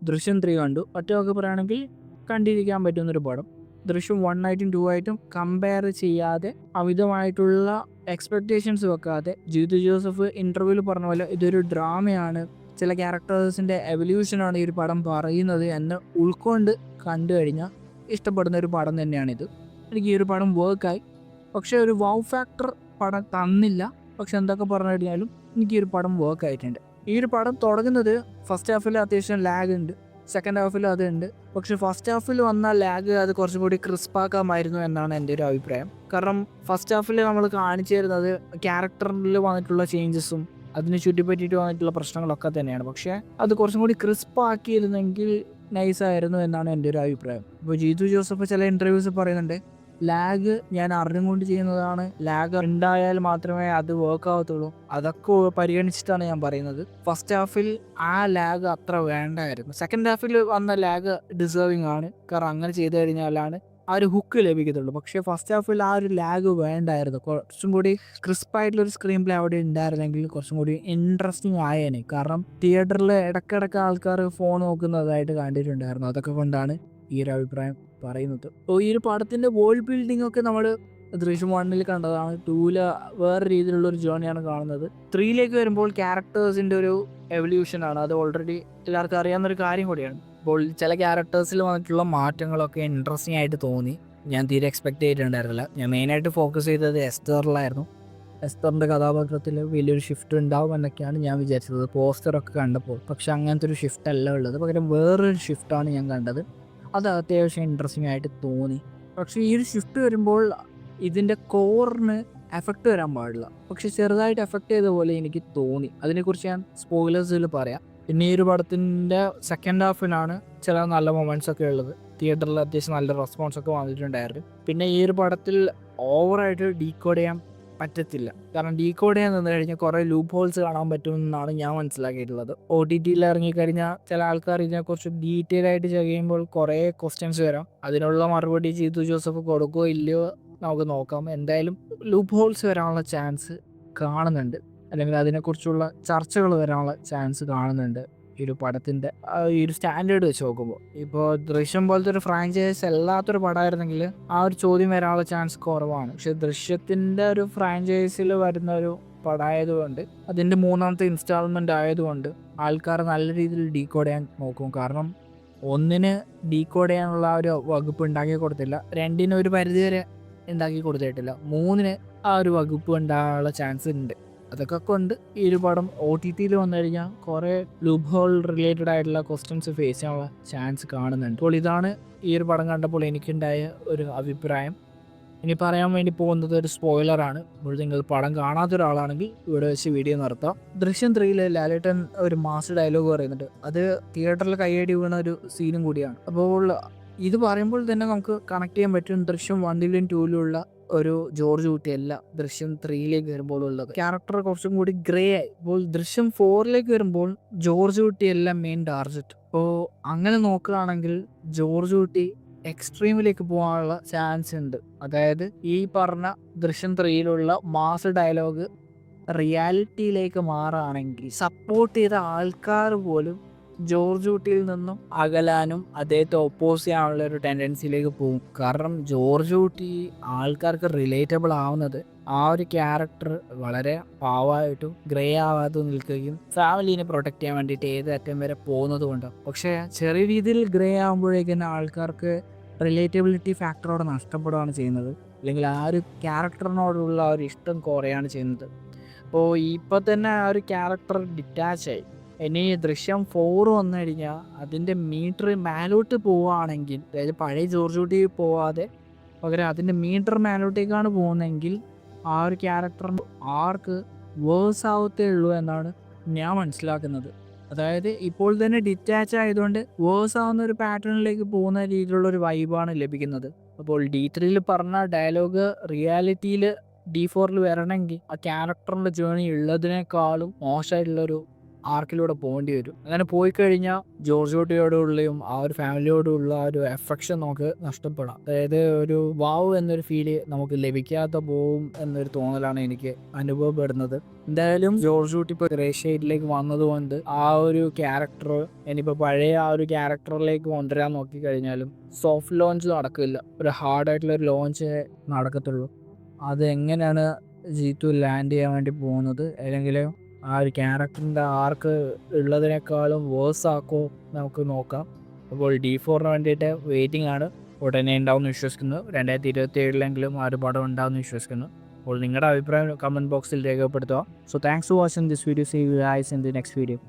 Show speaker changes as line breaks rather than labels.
ദൃശ്യം 3 കണ്ടു. ഒറ്റവാക്ക് പറയുകയാണെങ്കിൽ കണ്ടിരിക്കാൻ പറ്റുന്നൊരു പടം. ദൃശ്യം 1 ആയിട്ടും 2 ആയിട്ടും കമ്പയർ ചെയ്യാതെ അമിതമായിട്ടുള്ള എക്സ്പെക്റ്റേഷൻസ് വെക്കാതെ ജീതു ജോസഫ് ഇൻ്റർവ്യൂവിൽ പറഞ്ഞ പോലെ ഇതൊരു ഡ്രാമയാണ്, ചില ക്യാരക്ടേഴ്സിൻ്റെ എവല്യൂഷനാണ് ഈ ഒരു പടം പറയുന്നത് എന്ന് ഉൾക്കൊണ്ട് കണ്ടു കഴിഞ്ഞാൽ ഇഷ്ടപ്പെടുന്ന ഒരു പടം തന്നെയാണിത്. എനിക്ക് ഈ ഒരു പടം വർക്കായി. പക്ഷേ ഒരു വൗ ഫാക്ടർ പടം തന്നില്ല. പക്ഷെ എന്തൊക്കെ പറഞ്ഞു കഴിഞ്ഞാലും എനിക്ക് ഈ ഒരു പടം വർക്കായിട്ടുണ്ട്. ഈ ഒരു പടം തുടങ്ങുന്നത് ഫസ്റ്റ് ഹാഫിൽ അത്യാവശ്യം ലാഗ് ഉണ്ട്, സെക്കൻഡ് ഹാഫിലും അതുണ്ട്. പക്ഷെ ഫസ്റ്റ് ഹാഫിൽ വന്ന ലാഗ് അത് കുറച്ചും കൂടി ക്രിസ്പാക്കാമായിരുന്നു എന്നാണ് എൻ്റെ ഒരു അഭിപ്രായം. കാരണം ഫസ്റ്റ് ഹാഫിൽ നമ്മൾ കാണിച്ചു തരുന്നത് ക്യാരക്ടറിൽ വന്നിട്ടുള്ള ചേഞ്ചസും അതിനെ ചുറ്റിപ്പറ്റിയിട്ട് വന്നിട്ടുള്ള പ്രശ്നങ്ങളൊക്കെ തന്നെയാണ്. പക്ഷേ അത് കുറച്ചും കൂടി ക്രിസ്പാക്കിയിരുന്നെങ്കിൽ നൈസായിരുന്നു എന്നാണ് എൻ്റെ ഒരു അഭിപ്രായം. ഇപ്പോൾ ജീതു ജോസഫ് ചില ഇൻ്റർവ്യൂസ് പറയുന്നുണ്ട്, ലാഗ് ഞാൻ അറിഞ്ഞുകൊണ്ട് ചെയ്യുന്നതാണ്, ലാഗ് ഉണ്ടായാൽ മാത്രമേ അത് വർക്ക് ആവത്തുള്ളൂ. അതൊക്കെ പരിഗണിച്ചിട്ടാണ് ഞാൻ പറയുന്നത്. ഫസ്റ്റ് ഹാഫിൽ ആ ലാഗ് അത്ര വേണ്ടായിരുന്നു. സെക്കൻഡ് ഹാഫിൽ വന്ന ലാഗ് ഡിസേർവിങ് ആണ്, കാരണം അങ്ങനെ ചെയ്തു കഴിഞ്ഞാലാണ് ആ ഒരു ഹുക്ക് ലഭിക്കത്തുള്ളൂ. പക്ഷേ ഫസ്റ്റ് ഹാഫിൽ ആ ഒരു ലാഗ് വേണ്ടായിരുന്നു. കുറച്ചും കൂടി ക്രിസ്പായിട്ടുള്ളൊരു സ്ക്രീൻ പ്ലേ അവിടെ ഉണ്ടായിരുന്നെങ്കിൽ കുറച്ചും കൂടി ഇൻട്രസ്റ്റിംഗ് ആയേനെ. കാരണം തിയേറ്ററിൽ ഇടയ്ക്കിടയ്ക്ക് ആൾക്കാർ ഫോൺ നോക്കുന്നതായിട്ട് കണ്ടിട്ടുണ്ടായിരുന്നു. അതൊക്കെ കൊണ്ടാണ് ഈ ഒരു അഭിപ്രായം പറയുന്നത്. അപ്പോൾ ഈ ഒരു പടത്തിൻ്റെ വേൾഡ് ബിൽഡിംഗ് ഒക്കെ നമ്മൾ ദൃശ്യം 1 കണ്ടതാണ്. 2 വേറെ രീതിയിലുള്ള ഒരു ജേർണിയാണ് കാണുന്നത്. 3 വരുമ്പോൾ ക്യാരക്ടേഴ്സിൻ്റെ ഒരു എവല്യൂഷനാണ്. അത് ഓൾറെഡി എല്ലാവർക്കും അറിയാവുന്നൊരു കാര്യം കൂടിയാണ്. അപ്പോൾ ചില ക്യാരക്ടേഴ്സിൽ വന്നിട്ടുള്ള മാറ്റങ്ങളൊക്കെ ഇൻട്രസ്റ്റിംഗ് ആയിട്ട് തോന്നി. ഞാൻ തീരെ എക്സ്പെക്റ്റ് ചെയ്തിട്ടുണ്ടായിരുന്നില്ല. ഞാൻ മെയിനായിട്ട് ഫോക്കസ് ചെയ്തത് എസ്തറിലായിരുന്നു. എസ്തറിൻ്റെ കഥാപാത്രത്തിൽ വലിയൊരു ഷിഫ്റ്റ് ഉണ്ടാവും എന്നൊക്കെയാണ് ഞാൻ വിചാരിച്ചത് പോസ്റ്ററൊക്കെ കണ്ടപ്പോൾ. പക്ഷെ അങ്ങനത്തെ ഒരു ഷിഫ്റ്റ് അല്ല ഉള്ളത്, പകരം വേറൊരു ഷിഫ്റ്റാണ് ഞാൻ കണ്ടത്. അത് അത്യാവശ്യം ഇൻട്രസ്റ്റിംഗ് ആയിട്ട് തോന്നി. പക്ഷേ ഈ ഒരു ഷിഫ്റ്റ് വരുമ്പോൾ ഇതിൻ്റെ കോറിന് എഫക്റ്റ് വരാൻ പാടില്ല. പക്ഷെ ചെറുതായിട്ട് എഫക്റ്റ് ചെയ്ത പോലെ എനിക്ക് തോന്നി. അതിനെക്കുറിച്ച് ഞാൻ സ്പോയിലേഴ്സിൽ പറയാം. പിന്നെ ഈ ഒരു പടത്തിൻ്റെ സെക്കൻഡ് ഹാഫിലാണ് ചില നല്ല മൊമെൻറ്റ്സ് ഒക്കെ ഉള്ളത്. തിയേറ്ററിൽ അത്യാവശ്യം നല്ല റെസ്പോൺസൊക്കെ വന്നിട്ടുണ്ടായിരുന്നു. പിന്നെ ഈ ഒരു പടത്തിൽ ഓവറായിട്ട് ഡീകോഡ് ചെയ്യാൻ പറ്റത്തില്ല. കാരണം ഡീകോഡ് ചെയ്യാൻ നിന്ന് കഴിഞ്ഞാൽ കുറേ ലൂപ്പ് ഹോൾസ് കാണാൻ പറ്റുമെന്നാണ് ഞാൻ മനസ്സിലാക്കിയിട്ടുള്ളത്. OTTയിൽ ഇറങ്ങിക്കഴിഞ്ഞാൽ ചില ആൾക്കാർ ഇതിനെക്കുറിച്ച് ഡീറ്റെയിൽ ആയിട്ട് ചെയ്യുമ്പോൾ കുറേ ക്വസ്റ്റ്യൻസ് വരാം. അതിനുള്ള മറുപടി ജീതു ജോസഫ് കൊടുക്കുകയോ ഇല്ലയോ നമുക്ക് നോക്കാം. എന്തായാലും ലൂപ്പ് ഹോൾസ് വരാനുള്ള ചാൻസ് കാണുന്നുണ്ട്, അല്ലെങ്കിൽ അതിനെക്കുറിച്ചുള്ള ചർച്ചകൾ വരാനുള്ള ചാൻസ് കാണുന്നുണ്ട് ഈ ഒരു പടത്തിൻ്റെ ഈ ഒരു സ്റ്റാൻഡേർഡ് വെച്ച് നോക്കുമ്പോൾ. ഇപ്പോൾ ദൃശ്യം പോലത്തെ ഒരു ഫ്രാഞ്ചൈസ് അല്ലാത്തൊരു പടമായിരുന്നെങ്കിൽ ആ ഒരു ചോദ്യം വരാനുള്ള ചാൻസ് കുറവാണ്. പക്ഷെ ദൃശ്യത്തിൻ്റെ ഒരു ഫ്രാഞ്ചൈസിൽ വരുന്ന ഒരു പടമായതുകൊണ്ട്, അതിൻ്റെ 3ാമത്തെ ഇൻസ്റ്റാൾമെൻ്റ് ആയതുകൊണ്ട് ആൾക്കാർ നല്ല രീതിയിൽ ഡീകോഡ് ചെയ്യാൻ നോക്കും. കാരണം 1 ഡീകോഡ് ചെയ്യാനുള്ള ഒരു വകുപ്പ് ഉണ്ടാക്കി കൊടുത്തില്ല, 2 ഒരു പരിധിവരെ ഉണ്ടാക്കി കൊടുത്തിട്ടില്ല, 3 ആ ഒരു വകുപ്പ് ഉണ്ടാകാനുള്ള ചാൻസ് ഉണ്ട്. അതൊക്കെ കൊണ്ട് ഈ ഒരു പടം OTTയിൽ വന്നു കഴിഞ്ഞാൽ കുറേ ലൂപ്പ് ഹോൾ റിലേറ്റഡ് ആയിട്ടുള്ള ക്വസ്റ്റ്യൻസ് ഫേസ് ചെയ്യാനുള്ള ചാൻസ് കാണുന്നുണ്ട്. അപ്പോൾ ഇതാണ് ഈ ഒരു പടം കണ്ടപ്പോൾ എനിക്കുണ്ടായ ഒരു അഭിപ്രായം. ഇനി പറയാൻ വേണ്ടി പോകുന്നത് ഒരു സ്പോയിലറാണ്. അപ്പോൾ നിങ്ങൾ പടം കാണാത്ത ഒരാളാണെങ്കിൽ ഇവിടെ വെച്ച് വീഡിയോ നിർത്താം. ദൃശ്യം 3 ലാലേട്ടൻ ഒരു മാസ് ഡയലോഗ് പറയുന്നുണ്ട്. അത് തിയേറ്ററിൽ കയ്യടി വീണ ഒരു സീനും കൂടിയാണ്. അപ്പോൾ ഇത് പറയുമ്പോൾ തന്നെ നമുക്ക് കണക്ട് ചെയ്യാൻ പറ്റും ദൃശ്യം 1ലും 2ലുള്ള ഒരു ജോർജ് കുട്ടിയല്ല ദൃശ്യം 3 വരുമ്പോൾ ഉള്ളത്. ക്യാരക്ടർ കുറച്ചും കൂടി ഗ്രേ ആയി. ഇപ്പോൾ ദൃശ്യം 4 വരുമ്പോൾ ജോർജ് കുട്ടിയല്ല മെയിൻ ടാർഗറ്റ്. അപ്പോൾ അങ്ങനെ നോക്കുകയാണെങ്കിൽ ജോർജ് കുട്ടി എക്സ്ട്രീമിലേക്ക് പോകാനുള്ള ചാൻസ് ഉണ്ട്. അതായത് ഈ പറഞ്ഞ ദൃശ്യം 3ലുള്ള മാസ് ഡയലോഗ് റിയാലിറ്റിയിലേക്ക് മാറുകയാണെങ്കിൽ സപ്പോർട്ട് ചെയ്ത ആൾക്കാർ പോലും ജോർജ് കുട്ടിയിൽ നിന്നും അകലാനും അദ്ദേഹത്തെ ഒപ്പോസ് ചെയ്യാനുള്ള ഒരു ടെൻഡൻസിയിലേക്ക് പോകും. കാരണം ജോർജ് കുട്ടി ആൾക്കാർക്ക് റിലേറ്റബിൾ ആവുന്നത് ആ ഒരു ക്യാരക്ടർ വളരെ പാവമായിട്ടും ഗ്രേ ആവാതെ നിൽക്കുകയും ഫാമിലീനെ പ്രൊട്ടക്റ്റ് ചെയ്യാൻ വേണ്ടിയിട്ട് ഏത് അറ്റം വരെ പോകുന്നത് കൊണ്ടാണ്. പക്ഷേ ചെറിയ രീതിയിൽ ഗ്രേ ആകുമ്പോഴേക്കും ആൾക്കാർക്ക് റിലേറ്റബിലിറ്റി ഫാക്ടറോടെ നഷ്ടപ്പെടുകയാണ് ചെയ്യുന്നത്, അല്ലെങ്കിൽ ആ ഒരു ക്യാരക്ടറിനോടുള്ള ഒരു ഇഷ്ടം കുറയാണ് ചെയ്യുന്നത്. അപ്പോൾ ഇപ്പം തന്നെ ആ ഒരു ക്യാരക്ടർ ഡിറ്റാച്ചായി. ഇനി ദൃശ്യം 4 വന്നു കഴിഞ്ഞാൽ അതിൻ്റെ മീറ്റർ മേലോട്ട് പോവുകയാണെങ്കിൽ, അതായത് പഴയ ജോർജ് കുട്ടി പോവാതെ പകരം അതിൻ്റെ മീറ്റർ മേലോട്ടേക്കാണ് പോകുന്നതെങ്കിൽ ആ ഒരു ക്യാരക്ടറിന് ആർക്ക് വേഴ്സ് ആവത്തേ ഉള്ളൂ എന്നാണ് ഞാൻ മനസ്സിലാക്കുന്നത്. അതായത് ഇപ്പോൾ തന്നെ ഡിറ്റാച്ച് ആയതുകൊണ്ട് വേഴ്സ് ആവുന്ന ഒരു പാറ്റേണിലേക്ക് പോകുന്ന രീതിയിലുള്ള ഒരു വൈബാണ് ലഭിക്കുന്നത്. അപ്പോൾ D3 പറഞ്ഞ ഡയലോഗ് റിയാലിറ്റിയിൽ D4 വരണമെങ്കിൽ ആ ക്യാരക്ടറിൻ്റെ ജേർണി ഉള്ളതിനേക്കാളും മോശമായിട്ടുള്ളൊരു ആർക്കിലൂടെ പോകേണ്ടി വരും. അങ്ങനെ പോയി കഴിഞ്ഞാൽ ജോർജ് കുട്ടിയോടുള്ളയും ആ ഒരു ഫാമിലിയോടുള്ള ആ ഒരു അഫെക്ഷൻ നമുക്ക് നഷ്ടപ്പെടാം. അതായത് ഒരു വാവ് എന്നൊരു ഫീല് നമുക്ക് ലഭിക്കാതെ പോവും എന്നൊരു തോന്നലാണ് എനിക്ക് അനുഭവപ്പെടുന്നത്. എന്തായാലും ജോർജ് കുട്ടി ഇപ്പോൾ ഗ്രേ ഷെയ്ഡിലേക്ക് വന്നതുകൊണ്ട് ആ ഒരു ക്യാരക്ടർ ഇനിയിപ്പോൾ പഴയ ആ ഒരു ക്യാരക്ടറിലേക്ക് കൊണ്ടുവരാൻ നോക്കിക്കഴിഞ്ഞാലും സോഫ്റ്റ് ലോഞ്ച് നടക്കില്ല. ഒരു ഹാർഡായിട്ടുള്ള ഒരു ലോഞ്ച് നടക്കത്തുള്ളൂ. അത് എങ്ങനെയാണ് ജീത്തു ലാൻഡ് ചെയ്യാൻ വേണ്ടി പോകുന്നത്, അല്ലെങ്കിൽ ആ ഒരു ക്യാരക്ടറിൻ്റെ ആർക്ക് ഉള്ളതിനേക്കാളും വേഴ്സ് ആക്കോ നമുക്ക് നോക്കാം. അപ്പോൾ D4 വേണ്ടിയിട്ട് വെയിറ്റിംഗ് ആണ്. ഉടനെ ഉണ്ടാവുമെന്ന് വിശ്വസിക്കുന്നു. 2027 ആ ഒരു പടം ഉണ്ടാവുമെന്ന് വിശ്വസിക്കുന്നു. അപ്പോൾ നിങ്ങളുടെ അഭിപ്രായം കമൻറ്റ് ബോക്സിൽ രേഖപ്പെടുത്തുക. So thanks for watching this video. See you guys in the next video.